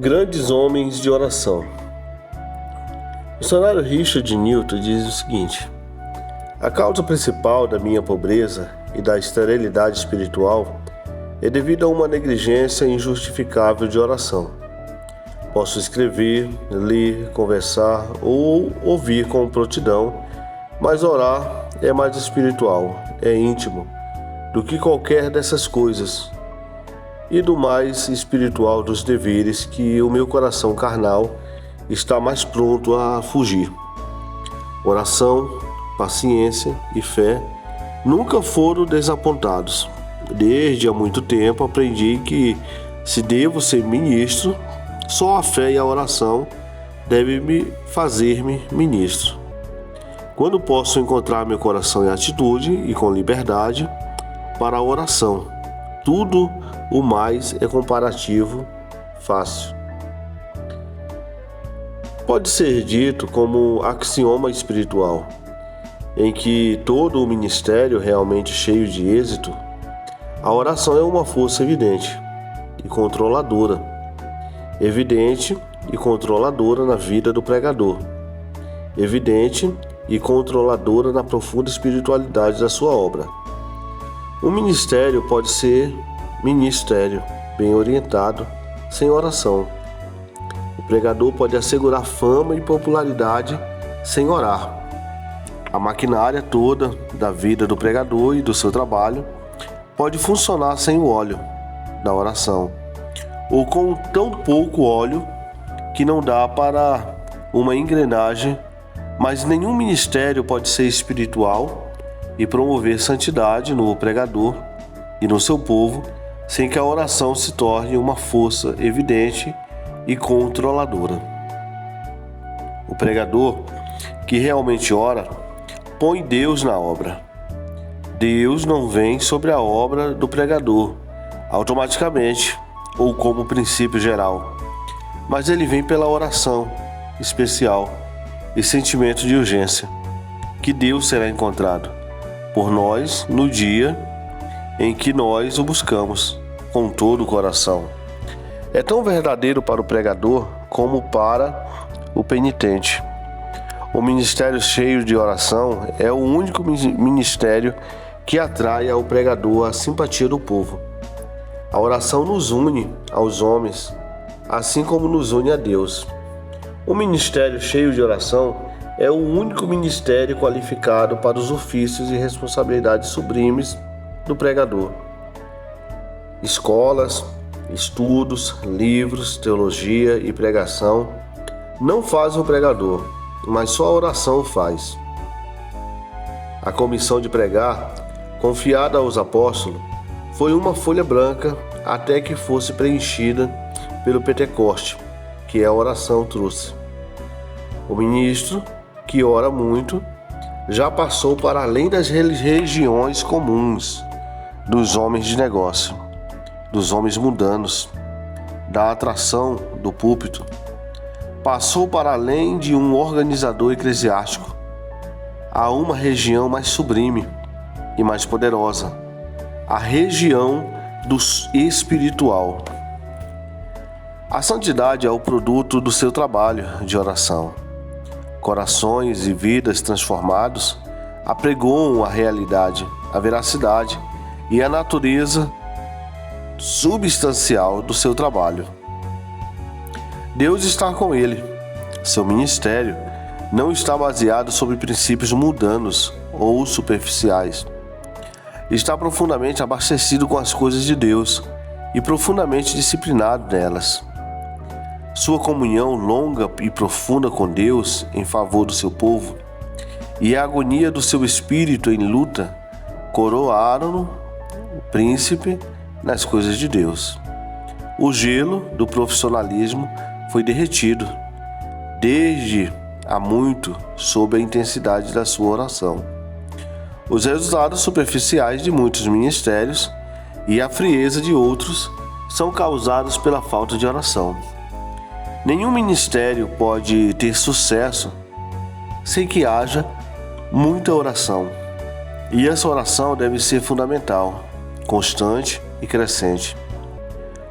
Grandes homens de oração. O missionário Richard Newton diz o seguinte: a causa principal da minha pobreza e da esterilidade espiritual é devido a uma negligência injustificável de oração. Posso escrever, ler, conversar ou ouvir com prontidão, mas orar é mais espiritual, é íntimo do que qualquer dessas coisas e do mais espiritual dos deveres que o meu coração carnal está mais pronto a fugir. Oração, paciência e fé nunca foram desapontados. Desde há muito tempo aprendi que, se devo ser ministro, só a fé e a oração devem fazer-me ministro. Quando posso encontrar meu coração em atitude e com liberdade para a oração, tudo o mais é comparativo, fácil. Pode ser dito como axioma espiritual, em que todo o ministério realmente cheio de êxito, a oração é uma força evidente e controladora na vida do pregador, evidente e controladora na profunda espiritualidade da sua obra. Um ministério pode ser ministério bem orientado, sem oração. O pregador pode assegurar fama e popularidade sem orar. A maquinária toda da vida do pregador e do seu trabalho pode funcionar sem o óleo da oração, ou com tão pouco óleo que não dá para uma engrenagem, mas nenhum ministério pode ser espiritual e promover santidade no pregador e no seu povo sem que a oração se torne uma força evidente e controladora. O pregador que realmente ora põe Deus na obra. Deus não vem sobre a obra do pregador automaticamente ou como princípio geral, mas ele vem pela oração especial e sentimento de urgência, que Deus será encontrado por nós no dia em que nós o buscamos com todo o coração. É tão verdadeiro para o pregador como para o penitente. O ministério cheio de oração é o único ministério que atrai ao pregador a simpatia do povo. A oração nos une aos homens, assim como nos une a Deus. O ministério cheio de oração é o único ministério qualificado para os ofícios e responsabilidades sublimes do pregador. Escolas, estudos, livros, teologia e pregação não fazem o pregador, mas só a oração o faz. A comissão de pregar, confiada aos apóstolos, foi uma folha branca até que fosse preenchida pelo Pentecoste, que a oração trouxe. O ministro, que ora muito, já passou para além das regiões comuns dos homens de negócio, dos homens mundanos, da atração do púlpito. Passou para além de um organizador eclesiástico a uma região mais sublime e mais poderosa, a região do espiritual. A santidade é o produto do seu trabalho de oração. Corações e vidas transformados apregoam a realidade, a veracidade e a natureza substancial do seu trabalho. Deus está com ele. Seu ministério não está baseado sobre princípios mundanos ou superficiais. Está profundamente abastecido com as coisas de Deus e profundamente disciplinado nelas. Sua comunhão longa e profunda com Deus em favor do seu povo e a agonia do seu espírito em luta coroaram o príncipe nas coisas de Deus. O gelo do profissionalismo foi derretido desde há muito sob a intensidade da sua oração. Os resultados superficiais de muitos ministérios e a frieza de outros são causados pela falta de oração. Nenhum ministério pode ter sucesso sem que haja muita oração. E essa oração deve ser fundamental, constante e crescente.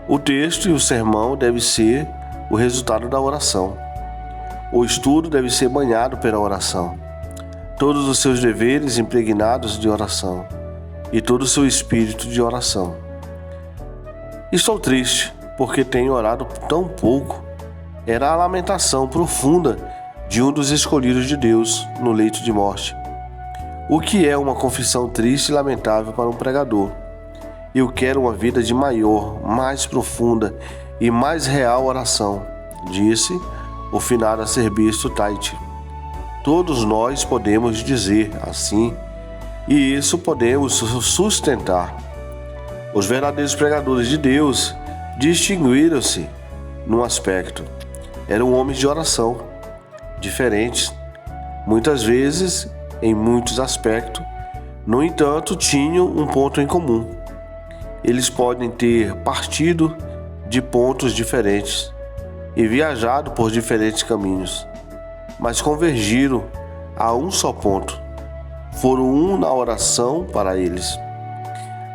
O texto e o sermão devem ser o resultado da oração. O estudo deve ser banhado pela oração. Todos os seus deveres impregnados de oração e todo o seu espírito de oração. Estou triste porque tenho orado tão pouco. Era a lamentação profunda de um dos escolhidos de Deus no leito de morte. O que é uma confissão triste e lamentável para um pregador? Eu quero uma vida de maior, mais profunda e mais real oração, disse o finado arcebispo Tait. Todos nós podemos dizer assim, e isso podemos sustentar. Os verdadeiros pregadores de Deus distinguiram-se num aspecto. Eram homens de oração, diferentes, muitas vezes, em muitos aspectos. No entanto, tinham um ponto em comum. Eles podem ter partido de pontos diferentes e viajado por diferentes caminhos, mas convergiram a um só ponto. Foram um na oração para eles.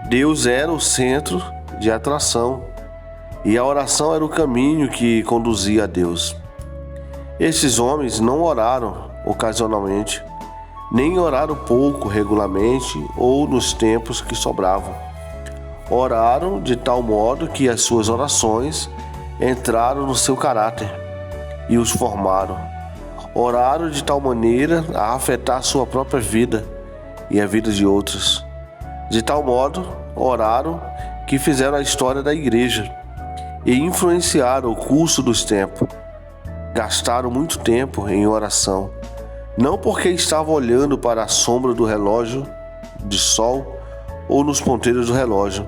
Deus era o centro de atração e a oração era o caminho que conduzia a Deus. Esses homens não oraram ocasionalmente, nem oraram pouco regularmente ou nos tempos que sobravam. Oraram de tal modo que as suas orações entraram no seu caráter e os formaram. Oraram de tal maneira a afetar sua própria vida e a vida de outros. De tal modo, oraram que fizeram a história da igreja e influenciaram o curso dos tempos. Gastaram muito tempo em oração, não porque estavam olhando para a sombra do relógio de sol ou nos ponteiros do relógio,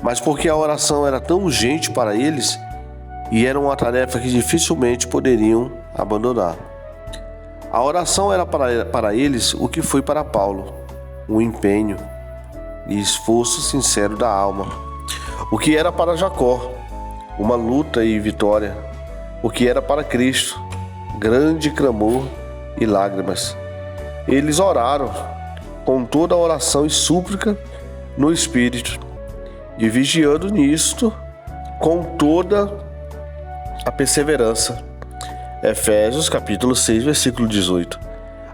mas porque a oração era tão urgente para eles e era uma tarefa que dificilmente poderiam abandonar. A oração era para eles o que foi para Paulo, um empenho e esforço sincero da alma. O que era para Jacó, uma luta e vitória. O que era para Cristo, grande clamor e lágrimas. Eles oraram com toda a oração e súplica no Espírito, e vigiando nisto com toda a perseverança. Efésios capítulo 6, versículo 18.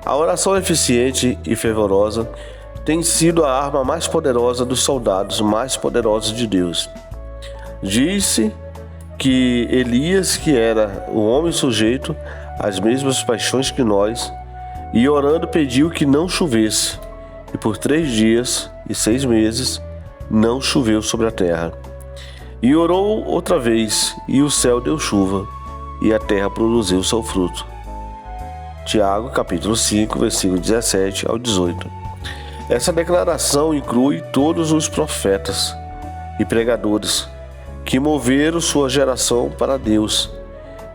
A oração eficiente e fervorosa tem sido a arma mais poderosa dos soldados mais poderosos de Deus. Disse que Elias, que era um homem sujeito às mesmas paixões que nós, e orando pediu que não chovesse, e por 3 dias e 6 meses não choveu sobre a terra. E orou outra vez, e o céu deu chuva, e a terra produziu seu fruto. Tiago, capítulo 5, versículo 17 ao 18. Essa declaração inclui todos os profetas e pregadores que moveram sua geração para Deus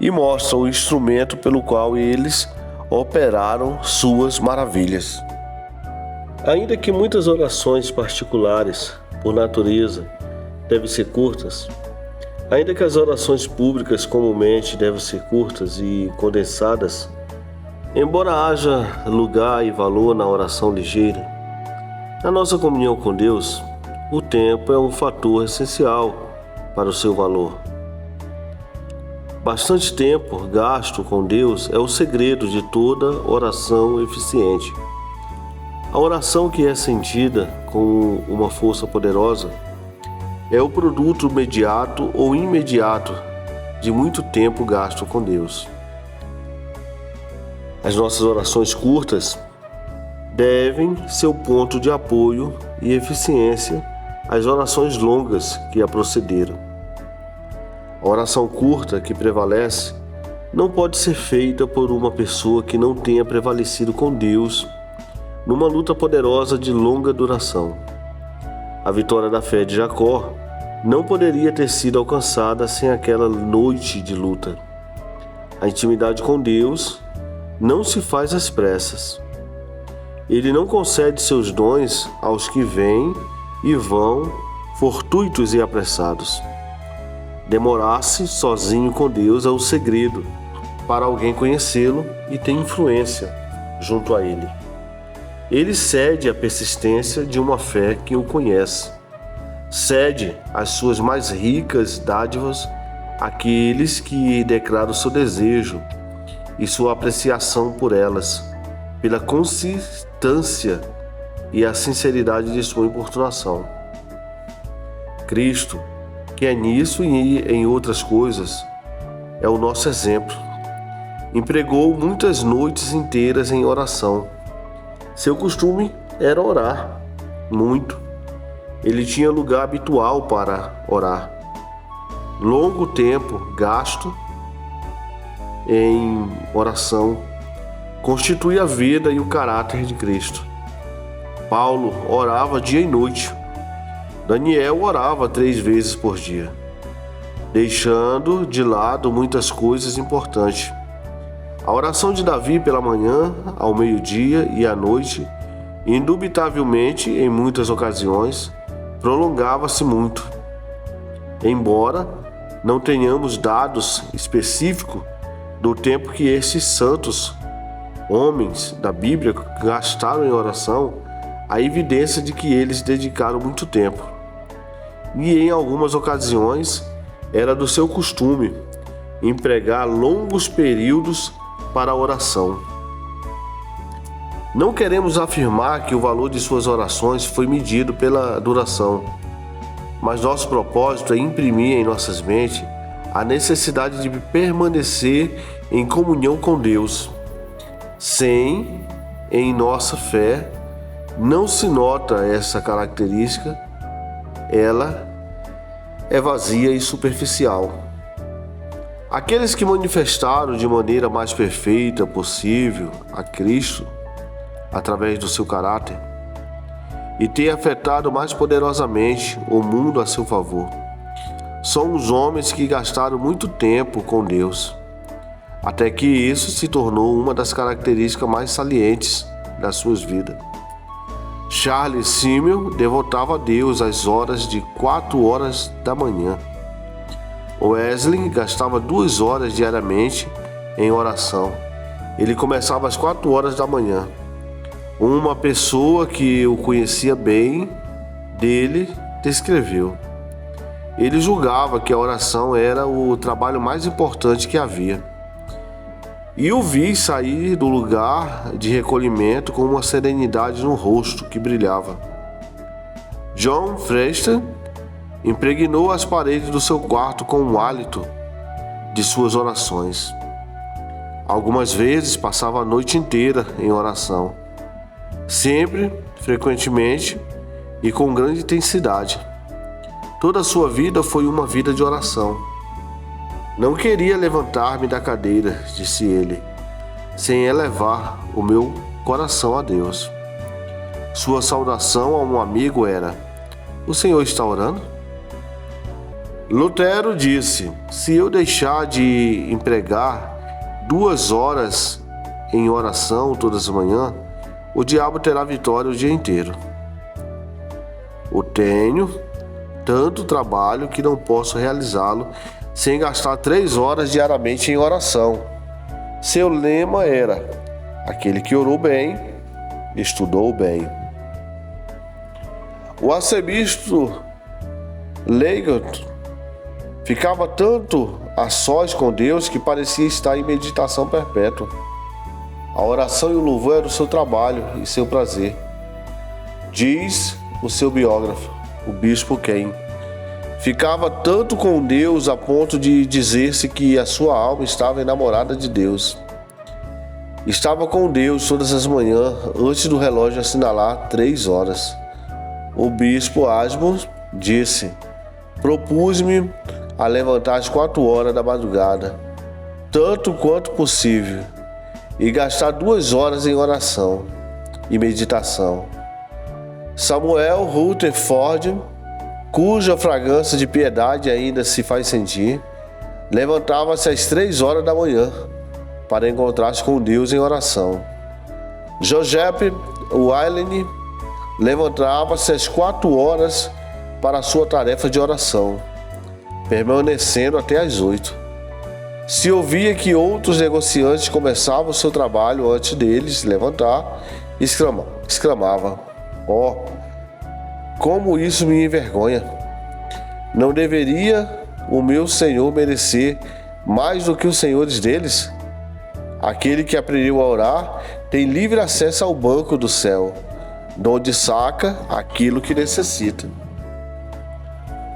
e mostra o instrumento pelo qual eles operaram suas maravilhas. Ainda que muitas orações particulares, por natureza, devem ser curtas, ainda que as orações públicas comumente devem ser curtas e condensadas, embora haja lugar e valor na oração ligeira, na nossa comunhão com Deus, o tempo é um fator essencial para o seu valor. Bastante tempo gasto com Deus é o segredo de toda oração eficiente. A oração que é sentida com uma força poderosa é o produto imediato ou imediato de muito tempo gasto com Deus. As nossas orações curtas devem ser o ponto de apoio e eficiência às orações longas que a procederam. A oração curta que prevalece não pode ser feita por uma pessoa que não tenha prevalecido com Deus numa luta poderosa de longa duração. A vitória da fé de Jacó não poderia ter sido alcançada sem aquela noite de luta. A intimidade com Deus não se faz às pressas. Ele não concede seus dons aos que vêm e vão, fortuitos e apressados. Demorar-se sozinho com Deus é o segredo para alguém conhecê-lo e ter influência junto a Ele. Ele cede a persistência de uma fé que o conhece, cede as suas mais ricas dádivas aqueles que declaram seu desejo e sua apreciação por elas, pela consistência e a sinceridade de sua importunação. Cristo, que é nisso e em outras coisas, é o nosso exemplo. Empregou muitas noites inteiras em oração. Seu costume era orar muito. Ele tinha lugar habitual para orar. Longo tempo gasto em oração constitui a vida e o caráter de Cristo. Paulo orava dia e noite. Daniel orava 3 vezes por dia, deixando de lado muitas coisas importantes. A oração de Davi pela manhã, ao meio-dia e à noite, indubitavelmente, em muitas ocasiões, prolongava-se muito. Embora não tenhamos dados específicos do tempo que esses santos homens da Bíblia gastaram em oração, há evidência de que eles dedicaram muito tempo. E em algumas ocasiões era do seu costume empregar longos períodos para a oração. Não queremos afirmar que o valor de suas orações foi medido pela duração, mas nosso propósito é imprimir em nossas mentes a necessidade de permanecer em comunhão com Deus. Sem, em nossa fé, não se nota essa característica, ela é vazia e superficial. Aqueles que manifestaram de maneira mais perfeita possível a Cristo, através do seu caráter, e têm afetado mais poderosamente o mundo a seu favor, são os homens que gastaram muito tempo com Deus, até que isso se tornou uma das características mais salientes das suas vidas. Charles Simmel devotava a Deus as horas de 4 horas da manhã. Wesley gastava 2 horas diariamente em oração. Ele começava às 4 horas da manhã. Uma pessoa que o conhecia bem dele descreveu: ele julgava que a oração era o trabalho mais importante que havia. E o vi sair do lugar de recolhimento com uma serenidade no rosto que brilhava. John Frester impregnou as paredes do seu quarto com o hálito de suas orações. Algumas vezes passava a noite inteira em oração, sempre, frequentemente e com grande intensidade. Toda a sua vida foi uma vida de oração. Não queria levantar-me da cadeira, disse ele, sem elevar o meu coração a Deus. Sua saudação a um amigo era: "O Senhor está orando?" Lutero disse: "Se eu deixar de empregar 2 horas em oração todas as manhãs, o diabo terá vitória o dia inteiro. Eu tenho tanto trabalho que não posso realizá-lo sem gastar 3 horas diariamente em oração." Seu lema era: aquele que orou bem, estudou bem. O arcebispo Legat ficava tanto a sós com Deus que parecia estar em meditação perpétua. A oração e o louvor eram o seu trabalho e seu prazer. Diz o seu biógrafo, o bispo Ken. Ficava tanto com Deus a ponto de dizer-se que a sua alma estava enamorada de Deus. Estava com Deus todas as manhãs, antes do relógio assinalar 3 horas. O bispo Asbun disse: "Propus-me a levantar às 4 horas da madrugada, tanto quanto possível, e gastar 2 horas em oração e meditação." Samuel Rutherford, cuja fragrância de piedade ainda se faz sentir, levantava-se às 3 horas da manhã para encontrar-se com Deus em oração. Joseph Wiley levantava-se às 4 horas para a sua tarefa de oração, permanecendo até às 8. Se ouvia que outros negociantes começavam o seu trabalho antes deles levantar, exclamava: "Oh, como isso me envergonha! Não deveria o meu senhor merecer mais do que os senhores deles? Aquele que aprendeu a orar tem livre acesso ao banco do céu, de onde saca aquilo que necessita.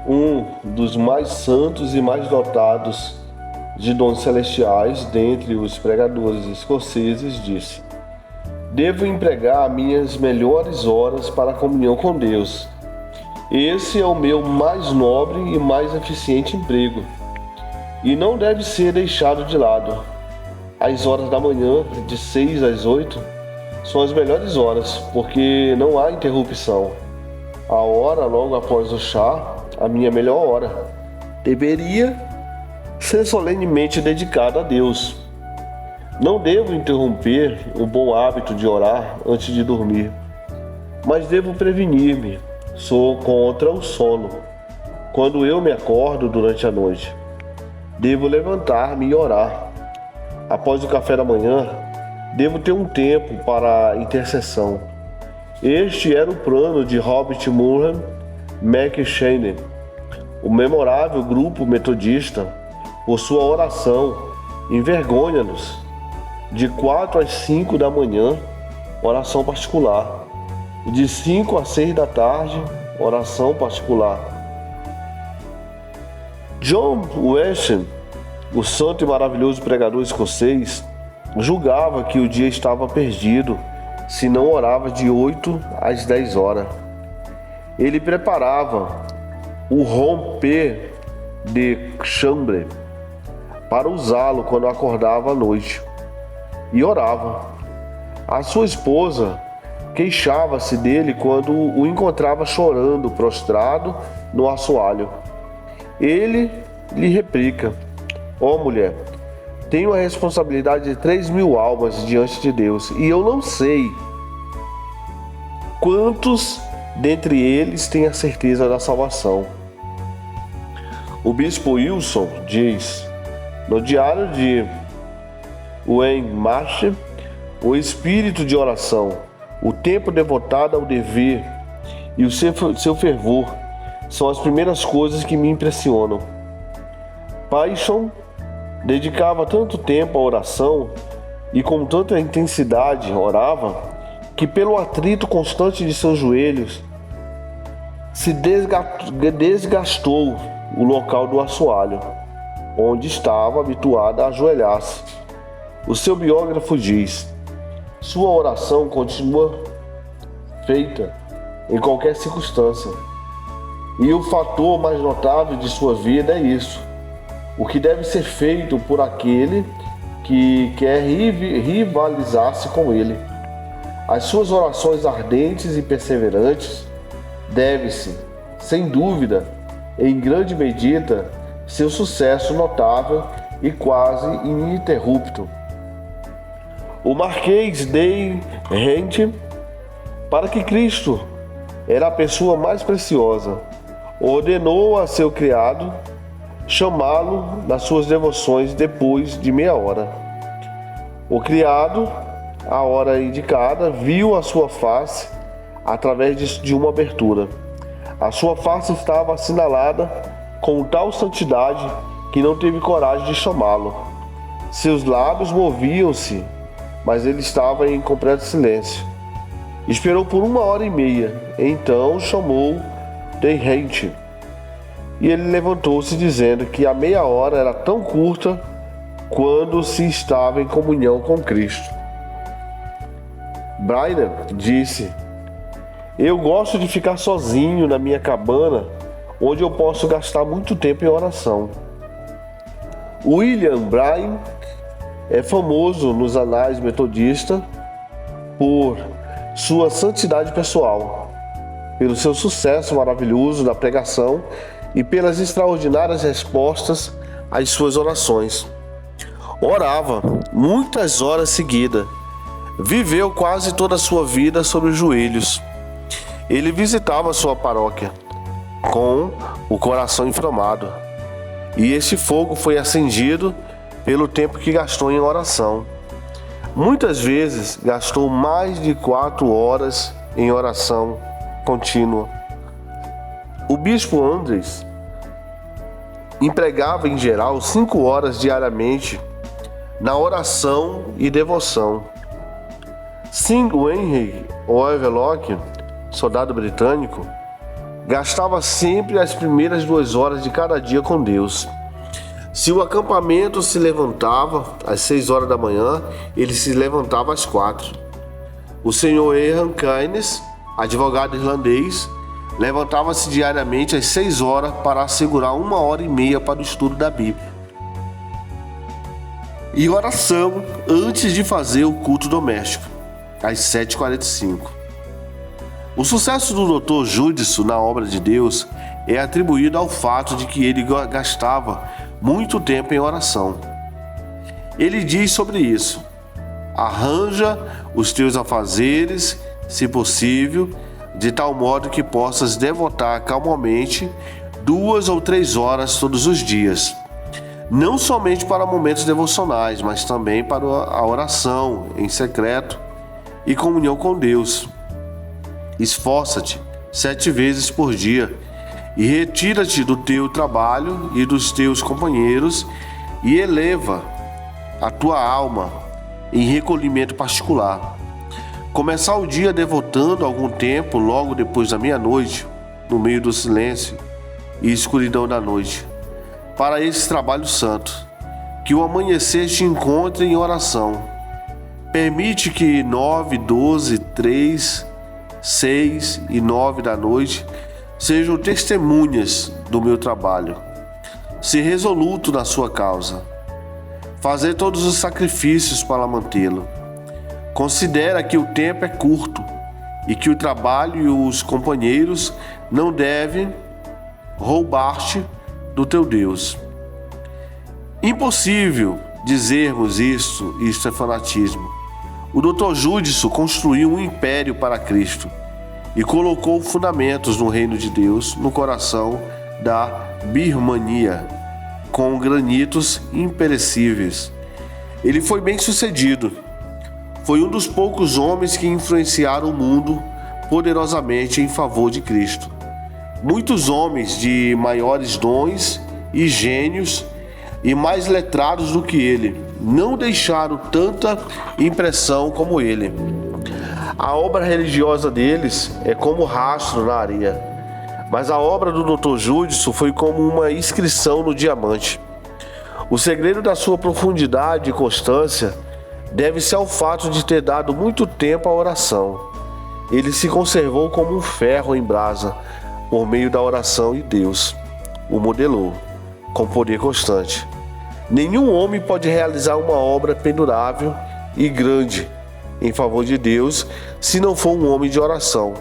Um dos mais santos e mais dotados de dons celestiais dentre os pregadores escoceses disse: devo empregar minhas melhores horas para a comunhão com Deus. Esse é o meu mais nobre e mais eficiente emprego, e não deve ser deixado de lado. As horas da manhã, de 6 às 8, são as melhores horas, porque não há interrupção. A hora logo após o chá, a minha melhor hora, deveria ser solenemente dedicada a Deus. Não devo interromper o bom hábito de orar antes de dormir, mas devo prevenir-me. Sou contra o sono quando eu me acordo durante a noite. Devo levantar-me e orar. Após o café da manhã, devo ter um tempo para a intercessão. Este era o plano de Robert Murray McCheyne, o memorável grupo metodista. Por sua oração, envergonha-nos. De 4 às 5 da manhã, oração particular. De 5 às 6 da tarde, oração particular. John Wesley, o santo e maravilhoso pregador escocês, julgava que o dia estava perdido se não orava de 8 às 10 horas. Ele preparava o romper de chambre para usá-lo quando acordava à noite e orava. A sua esposa queixava-se dele quando o encontrava chorando, prostrado no assoalho. Ele lhe replica: ó mulher, tenho a responsabilidade de 3.000 almas diante de Deus, e eu não sei quantos dentre eles têm a certeza da salvação. O bispo Wilson diz no diário de Wayne Marsh: o espírito de oração, o tempo devotado ao dever e o seu fervor são as primeiras coisas que me impressionam. Paixão dedicava tanto tempo à oração e com tanta intensidade orava, que pelo atrito constante de seus joelhos se desgastou o local do assoalho, onde estava habituada a ajoelhar-se. O seu biógrafo diz: sua oração continua feita em qualquer circunstância, e o fator mais notável de sua vida é isso: o que deve ser feito por aquele que quer rivalizar-se com ele. As suas orações ardentes e perseverantes deve-se, sem dúvida, em grande medida, seu sucesso notável e quase ininterrupto. O Marquês de Rente, para que Cristo era a pessoa mais preciosa, ordenou a seu criado chamá-lo nas suas devoções depois de meia hora. O criado, à hora indicada, viu a sua face através de uma abertura. A sua face estava assinalada com tal santidade que não teve coragem de chamá-lo. Seus lábios moviam-se, mas ele estava em completo silêncio. Esperou por 1h30, então chamou de Rente. E ele levantou-se dizendo que a meia hora era tão curta quando se estava em comunhão com Cristo. Brian disse: eu gosto de ficar sozinho na minha cabana, onde eu posso gastar muito tempo em oração. William Bryan é famoso nos anais metodistas por sua santidade pessoal, pelo seu sucesso maravilhoso na pregação e pelas extraordinárias respostas às suas orações. Orava muitas horas seguidas. Viveu quase toda a sua vida sobre os joelhos. Ele visitava sua paróquia com o coração inflamado, e esse fogo foi acendido pelo tempo que gastou em oração. Muitas vezes gastou mais de 4 horas em oração contínua. O bispo Andres empregava em geral 5 horas diariamente na oração e devoção. O Henry Havelock, soldado britânico, gastava sempre as primeiras 2 horas de cada dia com Deus. Se o acampamento se levantava às 6 horas da manhã, ele se levantava às 4. O Sr. Ian Keynes, advogado irlandês, levantava-se diariamente às 6 horas para assegurar 1h30 para o estudo da Bíblia e oração antes de fazer o culto doméstico, às 7h45. O sucesso do Dr. Judson na obra de Deus é atribuído ao fato de que ele gastava muito tempo em oração. Ele diz sobre isso: arranja os teus afazeres, se possível, de tal modo que possas devotar calmamente 2 ou 3 horas todos os dias, não somente para momentos devocionais, mas também para a oração em secreto e comunhão com Deus. Esforça-te 7 vezes por dia e retira-te do teu trabalho e dos teus companheiros e eleva a tua alma em recolhimento particular. Começar o dia devotando algum tempo logo depois da meia-noite, no meio do silêncio e escuridão da noite, para esse trabalho santo. Que o amanhecer te encontre em oração. Permite que 9, 12, 3, 6 e 9 da noite sejam testemunhas do meu trabalho. Ser resoluto na sua causa. Fazer todos os sacrifícios para mantê-lo. Considera que o tempo é curto e que o trabalho e os companheiros não devem roubar-te do teu Deus. Impossível dizermos isto é fanatismo. O Dr. Judson construiu um império para Cristo e colocou fundamentos no reino de Deus no coração da Birmania, com granitos imperecíveis. Ele foi bem sucedido. Foi um dos poucos homens que influenciaram o mundo poderosamente em favor de Cristo. Muitos homens de maiores dons e gênios e mais letrados do que ele não deixaram tanta impressão como ele. A obra religiosa deles é como rastro na areia, mas a obra do Dr. Judson foi como uma inscrição no diamante. O segredo da sua profundidade e constância deve-se ao fato de ter dado muito tempo à oração. Ele se conservou como um ferro em brasa por meio da oração e Deus o modelou com poder constante. Nenhum homem pode realizar uma obra pendurável e grande em favor de Deus se não for um homem de oração.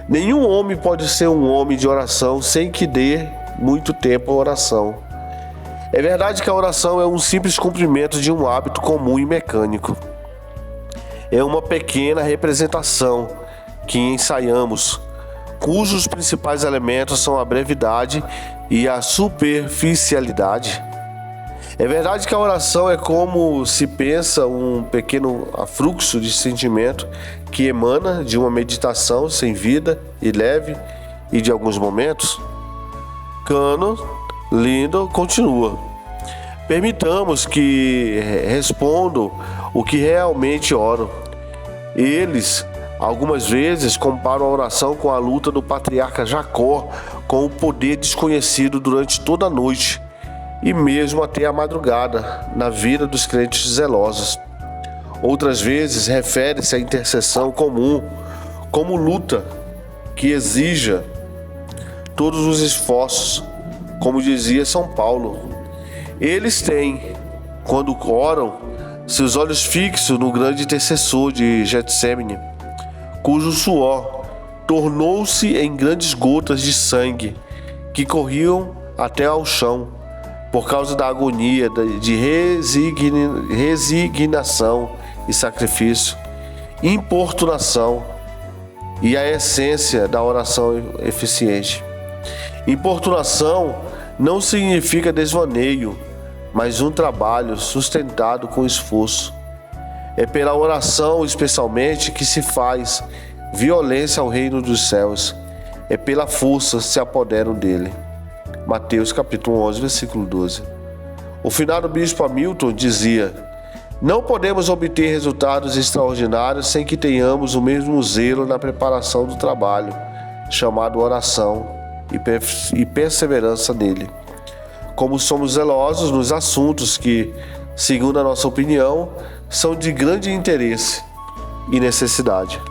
Nenhum homem pode ser um homem de oração sem que dê muito tempo à oração. É verdade que a oração é um simples cumprimento de um hábito comum e mecânico. É uma pequena representação que ensaiamos, cujos principais elementos são a brevidade e a superficialidade. É verdade que a oração é como se pensa um pequeno afluxo de sentimento que emana de uma meditação sem vida e leve e de alguns momentos. Cano Lindo continua: permitamos que respondam o que realmente oram. Eles, algumas vezes, comparam a oração com a luta do patriarca Jacó com o poder desconhecido durante toda a noite e mesmo até a madrugada na vida dos crentes zelosos. Outras vezes refere-se à intercessão comum como luta que exija todos os esforços, como dizia São Paulo. Eles têm, quando oram, seus olhos fixos no grande intercessor de Getsêmani, cujo suor tornou-se em grandes gotas de sangue que corriam até ao chão, por causa da agonia de resignação e sacrifício, importunação e a essência da oração eficiente. Importunação não significa desvaneio, mas um trabalho sustentado com esforço. É pela oração, especialmente, que se faz violência ao reino dos céus. É pela força que se apoderam dele. Mateus capítulo 11, versículo 12. O finado bispo Hamilton dizia: não podemos obter resultados extraordinários sem que tenhamos o mesmo zelo na preparação do trabalho, chamado oração, e perseverança nele. Como somos zelosos nos assuntos que, segundo a nossa opinião, são de grande interesse e necessidade.